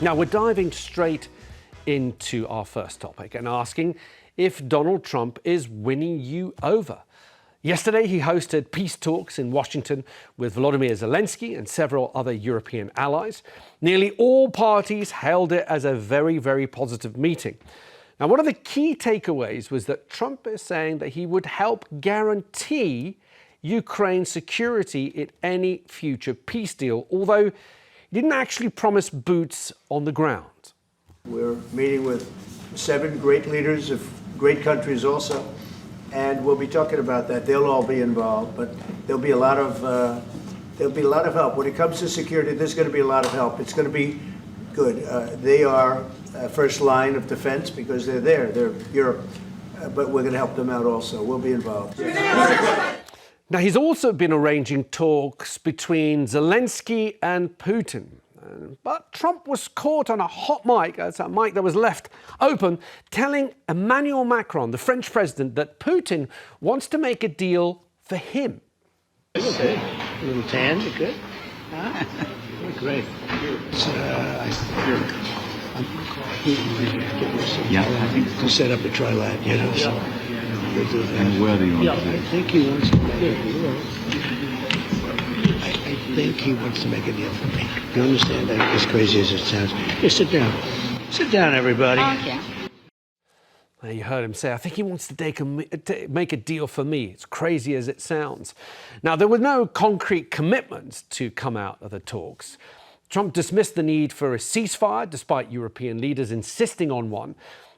Now, we're diving straight into our first topic and asking if Donald Trump is winning you over. Yesterday, he hosted peace talks in Washington with Volodymyr Zelenskyy and several other European allies. Nearly all parties hailed it as a very, very positive meeting. Now, one of the key takeaways was that Trump is saying that he would help guarantee Ukraine's security in any future peace deal, although he didn't actually promise boots on the ground. We're meeting with 7 great leaders of great countries also, and we'll be talking about that. They'll all be involved, but there'll be a lot of help. When it comes to security, there's going to be a lot of help. It's going to be good. They are first line of defense because they're there. They're Europe, but we're going to help them out also. We'll be involved. Now, he's also been arranging talks between Zelenskyy and Putin. But Trump was caught on a hot mic, that's a mic that was left open, telling Emmanuel Macron, the French president, that Putin wants to make a deal for him. Okay. A little tan, you good? Huh? Great. Yeah, I think To set up a trilateral, you know. So we'll do that. And where do you want to I do? think he wants to make a deal. I think he wants to make a deal for me. You understand that? As crazy as it sounds. Here, sit down. Sit down, everybody. Okay. Now, you heard him say, I think he wants to make a deal for me, as crazy as it sounds. Now, there were no concrete commitments to come out of the talks. Trump dismissed the need for a ceasefire, despite European leaders insisting on one.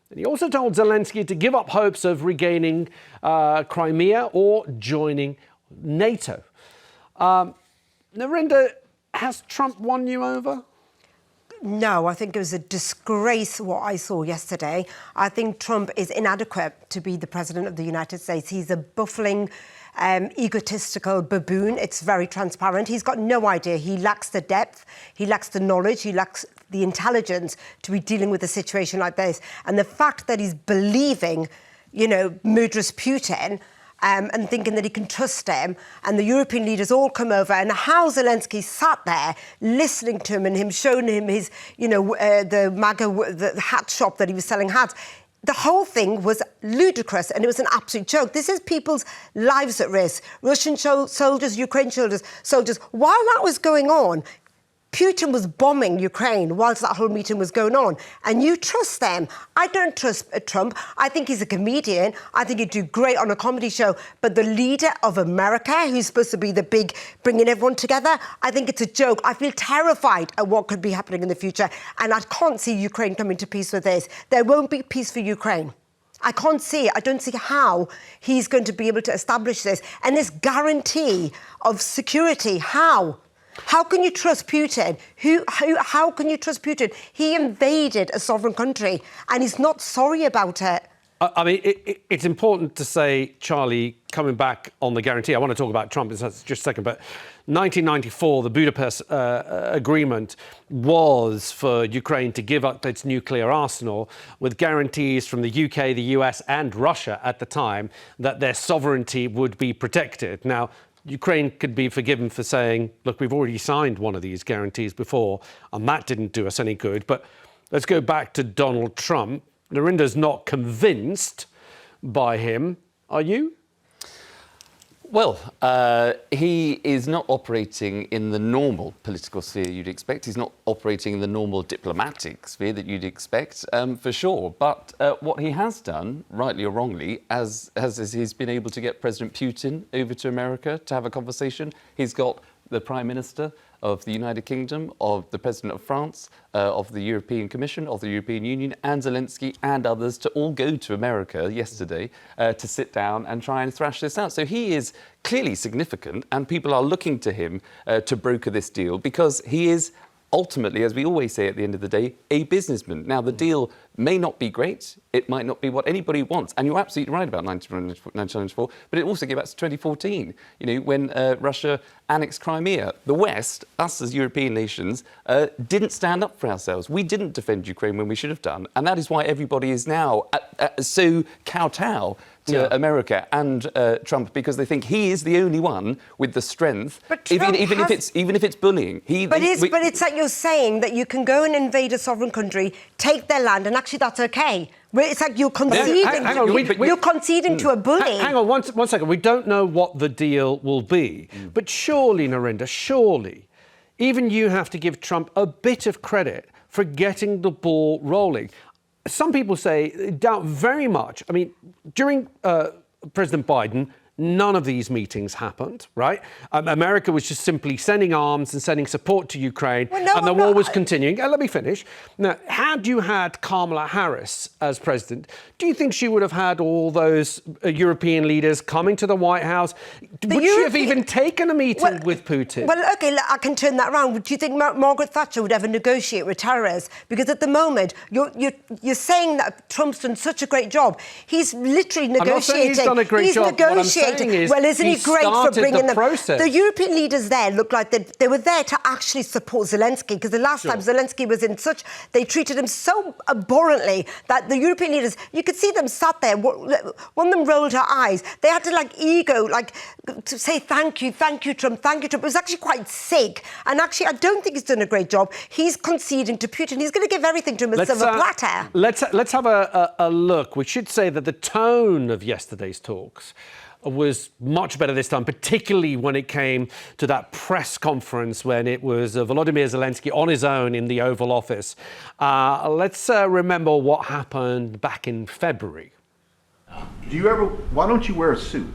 And he also told Zelenskyy to give up hopes of regaining Crimea or joining NATO. Narinder, has Trump won you over? No, I think it was a disgrace what I saw yesterday. I think Trump is inadequate to be the president of the United States. He's a buffling, egotistical baboon. It's very transparent. He's got no idea. He lacks the depth. He lacks the knowledge. He lacks the intelligence to be dealing with a situation like this. And the fact that he's believing, murderous Putin, and thinking that he can trust him, and the European leaders all come over, and how Zelenskyy sat there listening to him and him showing him his, the MAGA, the hat shop that he was selling hats. The whole thing was ludicrous, and it was an absolute joke. This is people's lives at risk. Russian soldiers, Ukrainian soldiers. While that was going on, Putin was bombing Ukraine whilst that whole meeting was going on. And you trust them. I don't trust Trump. I think he's a comedian. I think he'd do great on a comedy show. But the leader of America, who's supposed to be the big bringing everyone together, I think it's a joke. I feel terrified at what could be happening in the future. And I can't see Ukraine coming to peace with this. There won't be peace for Ukraine. I can't see it. I don't see how he's going to be able to establish this. And this guarantee of security, how? How can you trust Putin? How can you trust Putin? He invaded a sovereign country and he's not sorry about it. I mean, it's important to say, Charlie, coming back on the guarantee, I want to talk about Trump in just a second, but 1994, the Budapest Agreement was for Ukraine to give up its nuclear arsenal with guarantees from the UK, the US and Russia at the time that their sovereignty would be protected. Now, Ukraine could be forgiven for saying, look, we've already signed one of these guarantees before, and that didn't do us any good. But let's go back to Donald Trump. Narinder's not convinced by him. Are you? Well, he is not operating in the normal political sphere you'd expect. He's not operating in the normal diplomatic sphere that you'd expect, for sure. But what he has done, rightly or wrongly, as he's been able to get President Putin over to America to have a conversation. He's got the Prime Minister of the United Kingdom, of the President of France, of the European Commission, of the European Union, and Zelenskyy and others to all go to America yesterday to sit down and try and thrash this out. So he is clearly significant, and people are looking to him to broker this deal because he is ultimately, as we always say at the end of the day, a businessman. Now, the deal may not be great. It might not be what anybody wants. And you're absolutely right about 1994, but it also goes back to 2014, when Russia annexed Crimea. The West, us as European nations, didn't stand up for ourselves. We didn't defend Ukraine when we should have done. And that is why everybody is now so kowtow America and Trump because they think he is the only one with the strength, But even Trump if it's bullying. But it's like you're saying that you can go and invade a sovereign country, take their land, and actually that's okay. It's like you're conceding. Hang on, you're conceding to a bully. Hang on one second. We don't know what the deal will be, but surely, Narinder, surely, even you have to give Trump a bit of credit for getting the ball rolling. Some people say doubt very much. I mean, during President Biden, none of these meetings happened, right? America was just simply sending arms and sending support to Ukraine, and the war was continuing. Let me finish. Now, had you had Kamala Harris as president, do you think she would have had all those European leaders coming to the White House? Would she have even taken a meeting with Putin? Well, OK, I can turn that around. Do you think Margaret Thatcher would ever negotiate with terrorists? Because at the moment, you're saying that Trump's done such a great job. He's literally negotiating. I'm not saying he's done a great job. What I'm saying is, well, isn't he great for bringing them? Process. The European leaders there looked like they were there to actually support Zelenskyy, because the last time Zelenskyy was in they treated him so abhorrently that the European leaders, you could see them sat there, one of them rolled her eyes. They had to to say thank you, Trump, thank you, Trump. It was actually quite sick. And actually, I don't think he's done a great job. He's conceding to Putin. He's going to give everything to him as silver platter. Let's have a look. We should say that the tone of yesterday's talks was much better this time, particularly when it came to that press conference when it was Volodymyr Zelenskyy on his own in the Oval Office. Let's remember what happened back in February. Why don't you wear a suit?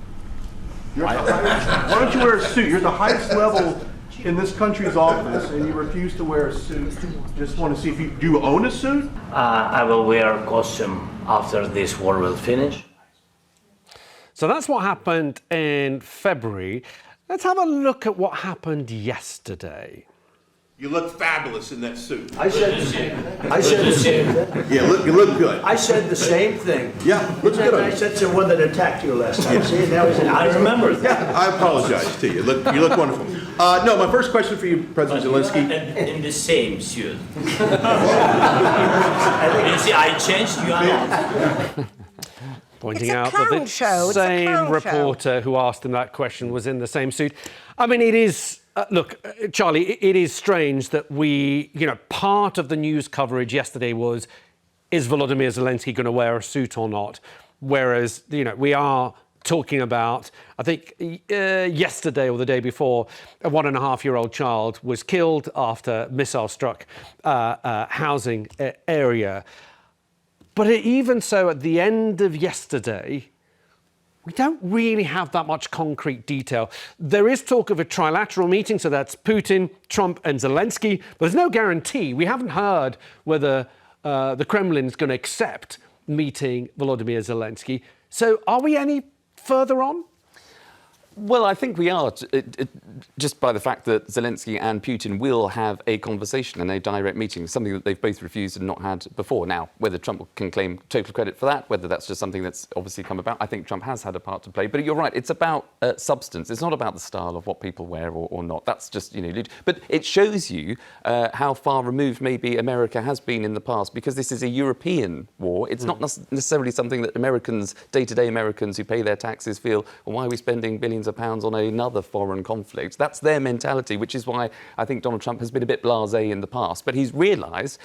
Why don't you wear a suit? You're at the highest level in this country's office and you refuse to wear a suit. Just want to see if do you own a suit? I will wear a costume after this war will finish. So that's what happened in February. Let's have a look at what happened yesterday. You look fabulous in that suit. I said the same thing. Yeah, you look good. I said the same thing. Yeah, looks good on I you. said to one that attacked you last time. See, that was I remember that. Yeah, I apologize to you. You look wonderful. No, my first question for you, President Zelenskyy. In the same suit. You see, I changed, you are not. Pointing It's a out that clown the show. It's a same clown reporter who asked him that question was in the same suit. I mean, it is... look, Charlie, it is strange that part of the news coverage yesterday was, is Volodymyr Zelenskyy going to wear a suit or not? Whereas, we are talking about, I think, yesterday or the day before, a 1.5-year-old child was killed after missile struck housing area. But even so, at the end of yesterday, we don't really have that much concrete detail. There is talk of a trilateral meeting, so that's Putin, Trump and Zelenskyy, but there's no guarantee. We haven't heard whether the Kremlin is going to accept meeting Volodymyr Zelenskyy. So are we any further on? Well, I think we are, just by the fact that Zelenskyy and Putin will have a conversation and a direct meeting, something that they've both refused and not had before. Now, whether Trump can claim total credit for that, whether that's just something that's obviously come about, I think Trump has had a part to play. But you're right, it's about substance. It's not about the style of what people wear or not. That's just, but it shows you how far removed maybe America has been in the past, because this is a European war. It's not necessarily something that Americans, day-to-day Americans who pay their taxes feel, well, why are we spending billions of pounds on another foreign conflict? That's their mentality, which is why I think Donald Trump has been a bit blasé in the past. But he's realised,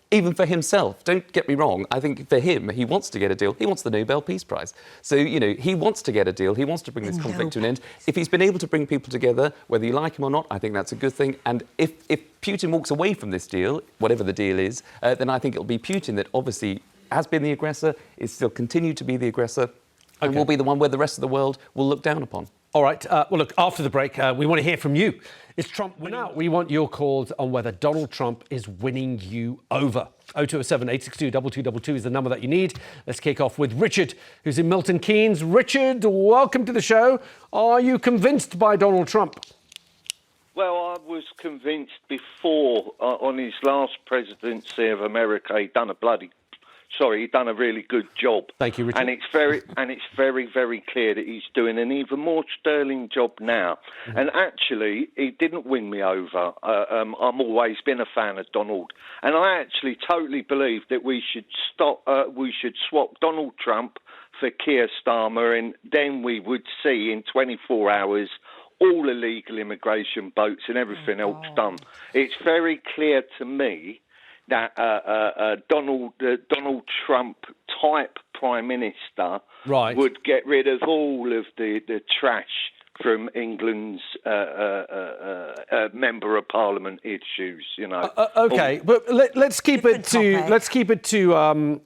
even for himself, don't get me wrong, I think for him, he wants to get a deal. He wants the Nobel Peace Prize. So, he wants to get a deal. He wants to bring this conflict to an end. If he's been able to bring people together, whether you like him or not, I think that's a good thing. And if Putin walks away from this deal, whatever the deal is, then I think it'll be Putin that obviously has been the aggressor, is still continue to be the aggressor, and will be the one where the rest of the world will look down upon. All right. Well, look, after the break, we want to hear from you. Is Trump winning out? We want your calls on whether Donald Trump is winning you over. 0207 862 2222 is the number that you need. Let's kick off with Richard, who's in Milton Keynes. Richard, welcome to the show. Are you convinced by Donald Trump? Well, I was convinced before, on his last presidency of America, he'd done a really good job. Thank you, Richard. And it's very, very clear that he's doing an even more sterling job now. Mm-hmm. And actually, he didn't win me over. I'm always been a fan of Donald, and I actually totally believe that we should swap Donald Trump for Keir Starmer, and then we would see in 24 hours all illegal immigration boats and everything else done. It's very clear to me that Donald Trump type Prime Minister would get rid of all of the trash from England's member of Parliament issues, you know. Okay, but let's keep it to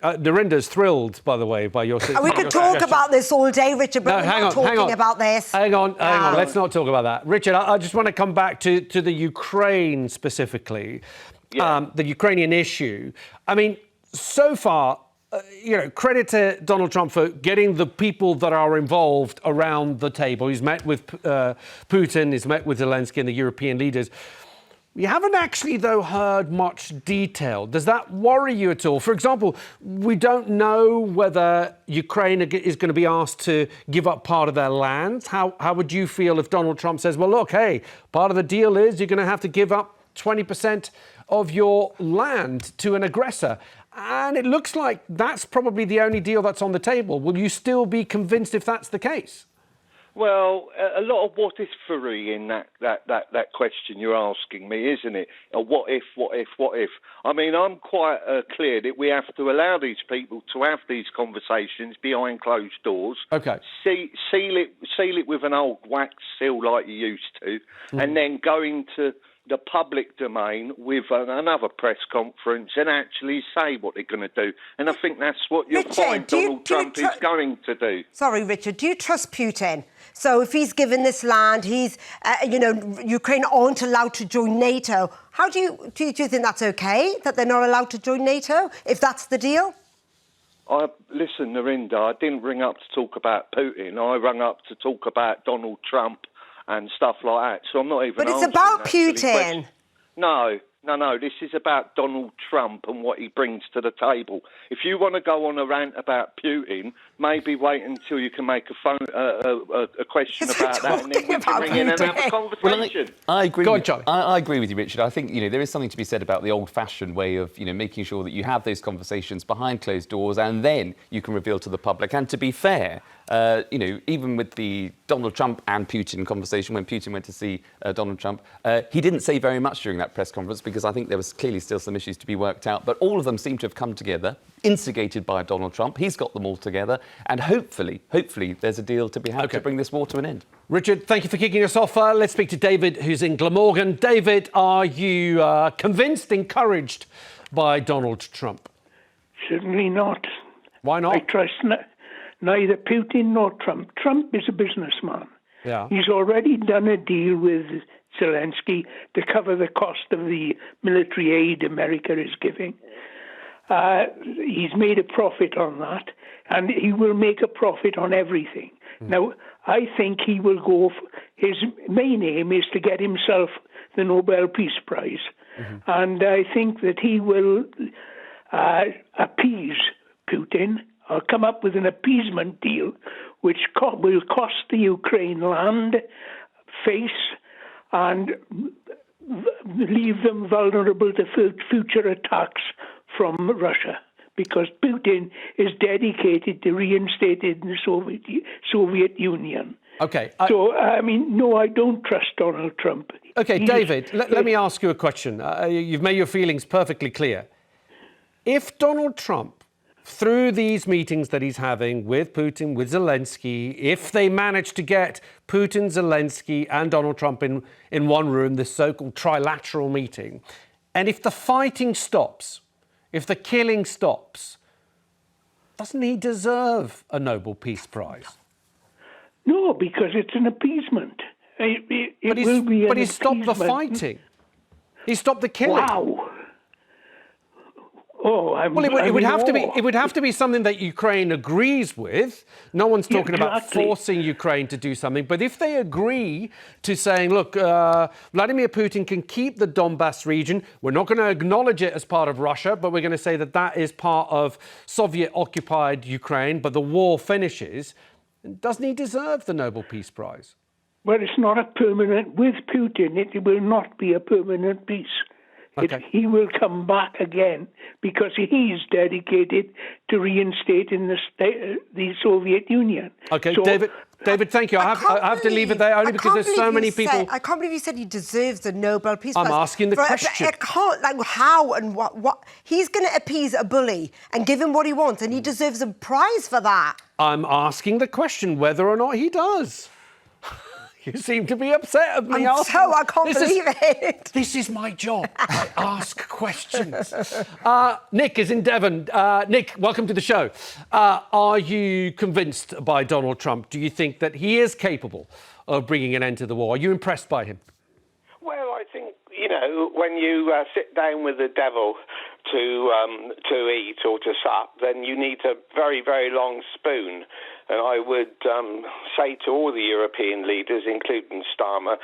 Narinder's thrilled, by the way, by your. We could talk about this all day, Richard, but we're not talking about this. Hang on. Let's not talk about that, Richard. I just want to come back to the Ukraine specifically, the Ukrainian issue. I mean, so far. Credit to Donald Trump for getting the people that are involved around the table. He's met with Putin, he's met with Zelenskyy and the European leaders. We haven't actually, though, heard much detail. Does that worry you at all? For example, we don't know whether Ukraine is going to be asked to give up part of their land. How would you feel if Donald Trump says, well, look, hey, part of the deal is you're going to have to give up 20% of your land to an aggressor? And it looks like that's probably the only deal that's on the table. Will you still be convinced if that's the case? Well, a lot of what if-ery in that question you're asking me, isn't it? What if? I mean, I'm quite clear that we have to allow these people to have these conversations behind closed doors. Okay. Seal it with an old wax seal like you used to, and then go into the public domain with another press conference and actually say what they're going to do. And I think that's what you'll find Donald Trump is going to do. Sorry, Richard, do you trust Putin? So if he's given this land, he's, Ukraine aren't allowed to join NATO. How do you think that's okay, that they're not allowed to join NATO, if that's the deal? Listen, Narinder, I didn't ring up to talk about Putin. I rang up to talk about Donald Trump and stuff like that. So I'm not even. But it's about Putin. No. This is about Donald Trump and what he brings to the table. If you want to go on a rant about Putin, maybe wait until you can make a question about that, and then we can ring in and have a conversation. Well, I agree. I agree with you, Richard. I think there is something to be said about the old-fashioned way of making sure that you have those conversations behind closed doors, and then you can reveal to the public. And to be fair, even with the Donald Trump and Putin conversation, when Putin went to see Donald Trump, he didn't say very much during that press conference because I think there was clearly still some issues to be worked out. But all of them seem to have come together, instigated by Donald Trump. He's got them all together. And hopefully, there's a deal to be had to bring this war to an end. Richard, thank you for kicking us off. Let's speak to David, who's in Glamorgan. David, are you convinced, encouraged by Donald Trump? Certainly not. Why not? I trust neither Putin nor Trump. Trump is a businessman. Yeah. He's already done a deal with Zelenskyy to cover the cost of the military aid America is giving. He's made a profit on that, and he will make a profit on everything. Now, I think he will go. His main aim is to get himself the Nobel Peace Prize, and I think that he will appease Putin or come up with an appeasement deal, which will cost the Ukraine land, face, and leave them vulnerable to future attacks from Russia, because Putin is dedicated to reinstating the Soviet Union. Okay. So, no, I don't trust Donald Trump. Okay, David, let me ask you a question. You've made your feelings perfectly clear. If Donald Trump, through these meetings that he's having with Putin, with Zelenskyy, if they manage to get Putin, Zelenskyy and Donald Trump in one room, this so-called trilateral meeting, and if the fighting stops, if the killing stops, doesn't he deserve a Nobel Peace Prize? No, because it's an appeasement. But he stopped the fighting. He stopped the killing. Wow. Oh, it would have to be something that Ukraine agrees with. No one's talking about forcing Ukraine to do something. But if they agree to saying, look, Vladimir Putin can keep the Donbass region. We're not going to acknowledge it as part of Russia, but we're going to say that that is part of Soviet-occupied Ukraine. But the war finishes. Doesn't he deserve the Nobel Peace Prize? Well, it's not a permanent. With Putin, it will not be a permanent peace. Okay. He will come back again because he's dedicated to reinstating the Soviet Union. Okay, So, David, thank you. I have to leave it there only because there's so many people. I can't believe you said he deserves the Nobel Peace I'm Prize. asking the question. I can't, like, how and what? He's going to appease a bully and give him what he wants, and he deserves a prize for that. I'm asking the question whether or not he does. You seem to be upset at me. I can't believe it. This is my job. I ask questions. Nick is in Devon. Nick, welcome to the show. Are you convinced by Donald Trump? Do you think that he is capable of bringing an end to the war? Are you impressed by him? Well, I think, when you sit down with the devil to eat or to sup, then you need a very, very long spoon. And I would say to all the European leaders, including Starmer,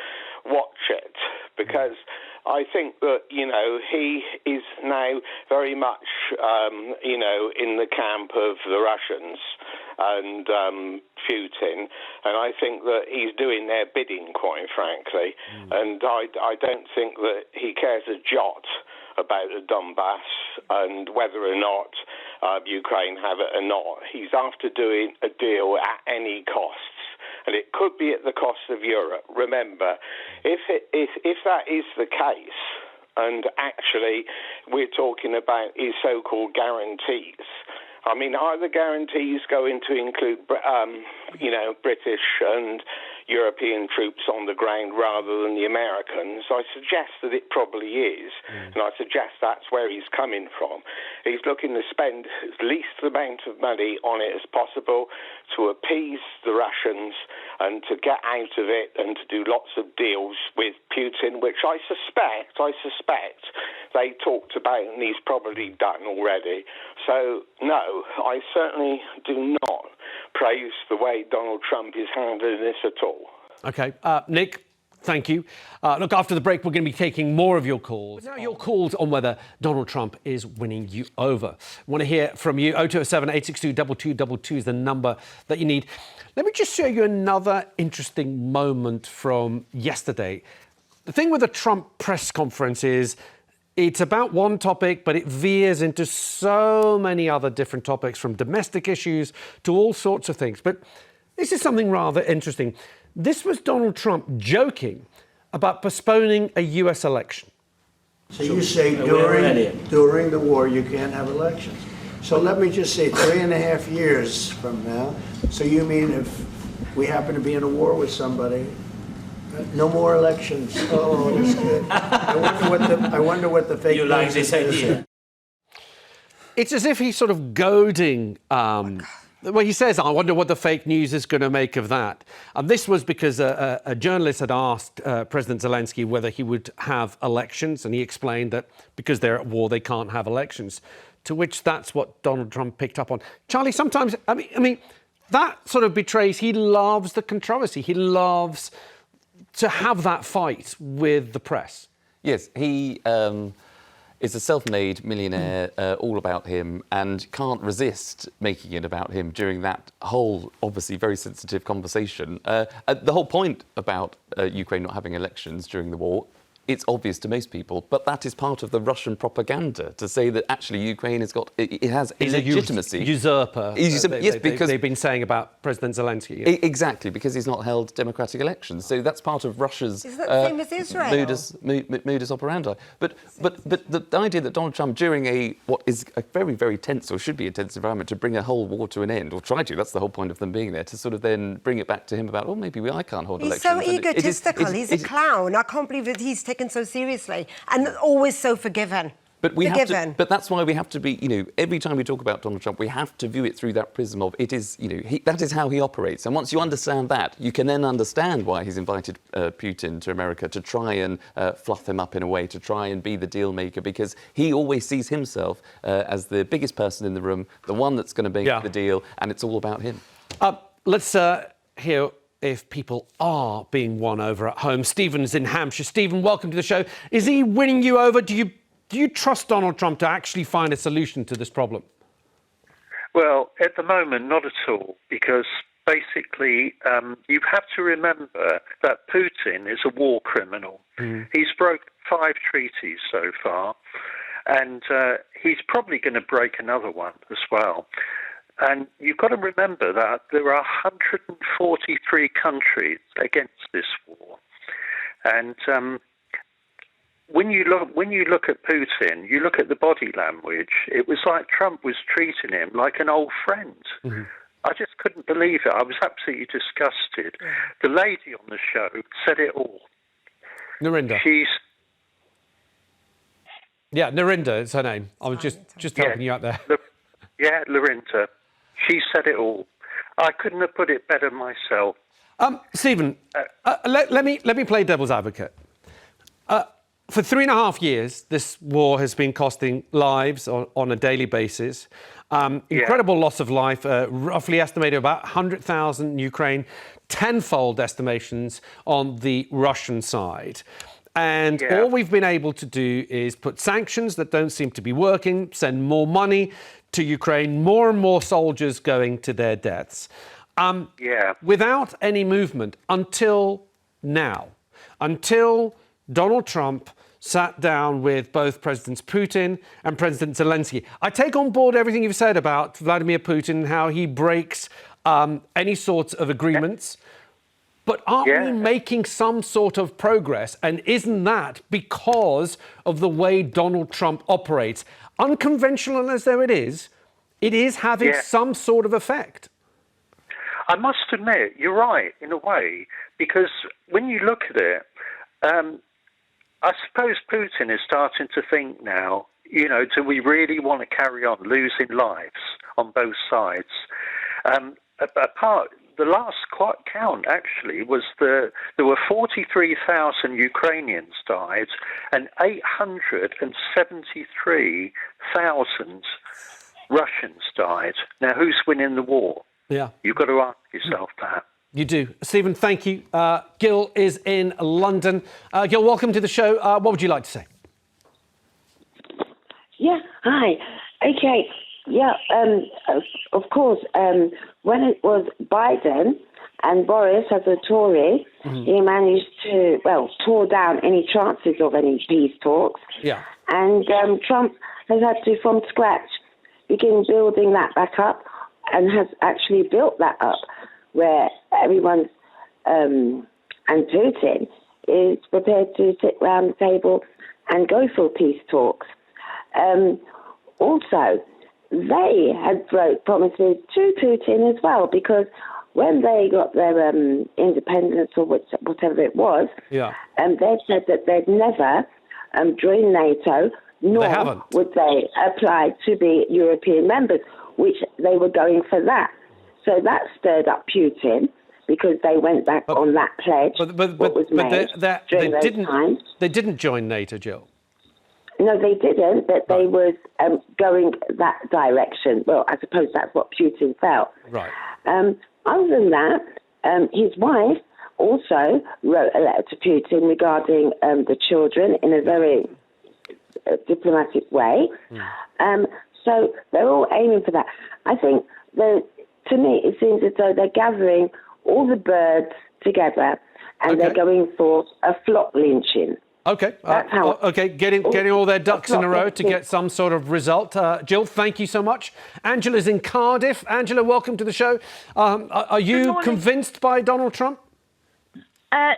watch it, because I think that, he is now very much, in the camp of the Russians and Putin, and I think that he's doing their bidding, quite frankly, and I don't think that he cares a jot about the Donbass and whether or not Ukraine have it or not. He's after doing a deal at any costs, and it could be at the cost of Europe. Remember, if that is the case, and actually we're talking about his so-called guarantees, I mean, are the guarantees going to include, British and European troops on the ground rather than the Americans? I suggest that it probably is, and I suggest that's where he's coming from. He's looking to spend as least amount of money on it as possible to appease the Russians and to get out of it and to do lots of deals with Putin, which I suspect they talked about and he's probably done already. So, no, I certainly do not praise the way Donald Trump is handling this at all. OK. Nick, thank you. Look, after the break, we're going to be taking more of your calls. Now, your calls on whether Donald Trump is winning you over. Want to hear from you. 0207 862 2222 is the number that you need. Let me just show you another interesting moment from yesterday. The thing with the Trump press conference is it's about one topic, but it veers into so many other different topics, from domestic issues to all sorts of things. But this is something rather interesting. This was Donald Trump joking about postponing a US election. So you say during the war you can't have elections. So let me just say 3.5 years from now. So you mean if we happen to be in a war with somebody, no more elections? Oh, that's good. I wonder what the fake You like this idea? It's as if he's sort of goading. Well, he says, I wonder what the fake news is going to make of that. And this was because a journalist had asked President Zelensky whether he would have elections, and he explained that because they're at war, they can't have elections. To which that's what Donald Trump picked up on. Charlie, sometimes, I mean, that sort of betrays he loves the controversy. He loves to have that fight with the press. Yes, he is a self-made millionaire, all about him, and can't resist making it about him during that whole, obviously, very sensitive conversation. The whole point about Ukraine not having elections during the war, it's obvious to most people, but that is part of the Russian propaganda to say that actually Ukraine has got, it has a legitimacy. Usurper. Yes, because they've been saying about President Zelensky. Yeah. Exactly, because he's not held democratic elections. So that's part of Russia's Is that the same as Israel? modus operandi. But the idea that Donald Trump, during what is a very, very tense, or should be a tense environment, to bring a whole war to an end, or try to, that's the whole point of them being there, to sort of then bring it back to him about, maybe I can't hold elections. He's so egotistical. He's a clown. I can't believe that he's taken so seriously and always so forgiving. But but that's why we have to be, every time we talk about Donald Trump, we have to view it through that prism of it is, that is how he operates. And once you understand that, you can then understand why he's invited Putin to America to try and fluff him up in a way, to try and be the deal maker, because he always sees himself as the biggest person in the room, the one that's going to make the deal, and it's all about him. Let's hear if people are being won over at home. Stephen's in Hampshire. Stephen, welcome to the show. Is he winning you over? Do you trust Donald Trump to actually find a solution to this problem? Well, at the moment, not at all, because basically you have to remember that Putin is a war criminal. He's broke 5 treaties so far, and he's probably going to break another one as well. And you've got to remember that there are 143 countries against this war. And when you look at Putin, you look at the body language, it was like Trump was treating him like an old friend. Mm-hmm. I just couldn't believe it. I was absolutely disgusted. Yeah. The lady on the show said it all. Narinder. Yeah, Narinder is her name. I was just helping you out there. Narinder. She said it all. I couldn't have put it better myself. Stephen, let me play devil's advocate. For 3.5 years, this war has been costing lives on a daily basis. Incredible loss of life, roughly estimated about 100,000 in Ukraine, tenfold estimations on the Russian side. And all we've been able to do is put sanctions that don't seem to be working, send more money to Ukraine, more and more soldiers going to their deaths. Without any movement until now, until Donald Trump sat down with both Presidents Putin and President Zelensky. I take on board everything you've said about Vladimir Putin, how he breaks any sorts of agreements. But aren't we making some sort of progress? And isn't that because of the way Donald Trump operates? Unconventional as though it is having some sort of effect. I must admit, you're right, in a way, because when you look at it, I suppose Putin is starting to think now, do we really want to carry on losing lives on both sides? The last count, actually, was there were 43,000 Ukrainians died and 873,000 Russians died. Now, who's winning the war? Yeah. You've got to ask yourself that. You do. Stephen, thank you. Gil is in London. Gil, welcome to the show. What would you like to say? Yeah, hi. Okay. Yeah, of course, when it was Biden and Boris as a Tory, he managed to, tore down any chances of any peace talks. Yeah. And Trump has had to, from scratch, begin building that back up and has actually built that up where everyone and Putin is prepared to sit round the table and go for peace talks. Also, they had broke promises to Putin as well, because when they got their independence or whatever it was, they said that they'd never join NATO, nor would they apply to be European members, which they were going for that. So that stirred up Putin, because they went back on that pledge. But they didn't join NATO, Jill. No, they didn't, but they was going that direction. Well, I suppose that's what Putin felt. Right. Other than that, his wife also wrote a letter to Putin regarding the children in a very diplomatic way. So they're all aiming for that. I think, to me, it seems as though they're gathering all the birds together and they're going for a flock lynching. Okay. Getting all their ducks in a row to get some sort of result. Jill, thank you so much. Angela's in Cardiff. Angela, welcome to the show. Are you convinced by Donald Trump?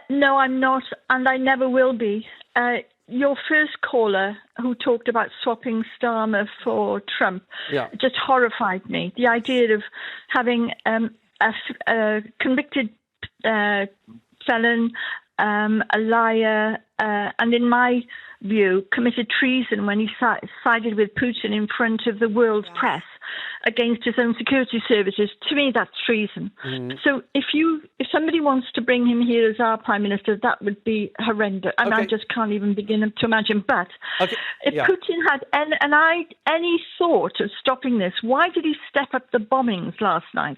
No, I'm not, and I never will be. Your first caller, who talked about swapping Starmer for Trump, just horrified me. The idea of having a convicted felon, a liar, and in my view, committed treason when he sided with Putin in front of the world's press against his own security services. To me, that's treason. So if somebody wants to bring him here as our Prime Minister, that would be horrendous. And I just can't even begin to imagine. But if Putin had any thought of stopping this, why did he step up the bombings last night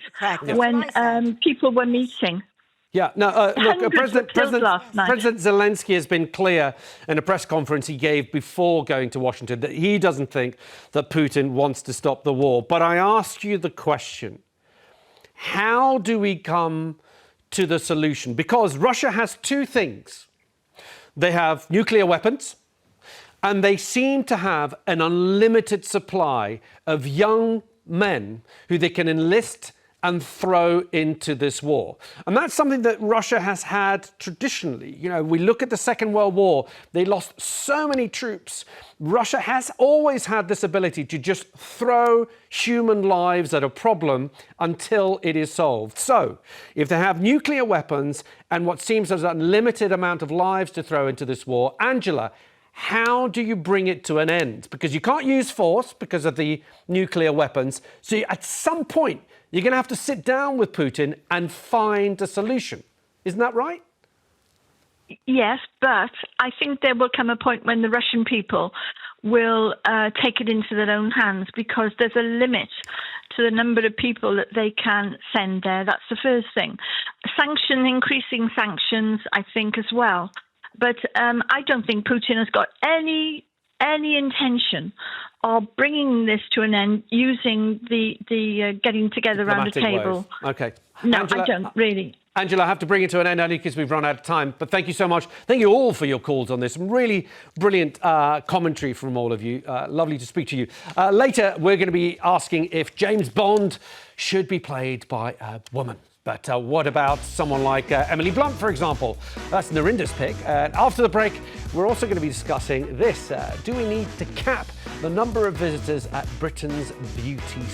when people were meeting? Yeah, no, look, President Zelensky has been clear in a press conference he gave before going to Washington that he doesn't think that Putin wants to stop the war. But I ask you the question, how do we come to the solution? Because Russia has two things. They have nuclear weapons, And they seem to have an unlimited supply of young men who they can enlist and throw into this war. And that's something that Russia has had traditionally. You know, we look at the Second World War, they lost so many troops. Russia has always had this ability to just throw human lives at a problem until it is solved. So, if they have nuclear weapons and what seems as an unlimited amount of lives to throw into this war, Angela, how do you bring it to an end? Because you can't use force because of the nuclear weapons. So at some point, you're going to have to sit down with Putin and find a solution. Isn't that right? Yes, but I think there will come a point when the Russian people will take it into their own hands, because there's a limit to the number of people that they can send there. That's the first thing. Increasing sanctions, I think, as well. But I don't think Putin has got any intention of bringing this to an end using the getting together around a table. OK. No, Angela, I don't really. Angela, I have to bring it to an end only because we've run out of time. But thank you so much. Thank you all for your calls on this. Really brilliant commentary from all of you. Lovely to speak to you. Later, we're going to be asking if James Bond should be played by a woman. But what about someone like Emily Blunt, for example? That's Narinder's pick. And after the break, we're also going to be discussing this. Do we need to cap the number of visitors at Britain's beauty